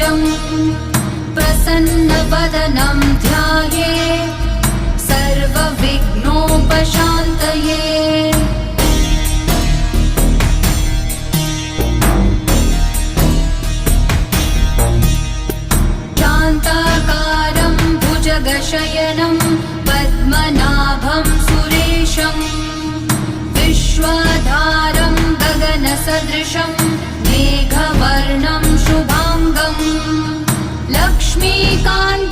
सुरेशम् प्रसन्नवदनं ध्यायेत् सर्वविघ्नोपशान्तये। शान्ताकारं भुजगशयनं पद्मनाभं सुरेशम् विश्वाधारं गगनसदृशं मेघवर्णं शुभाङ्गम् लक्ष्मीकान्तं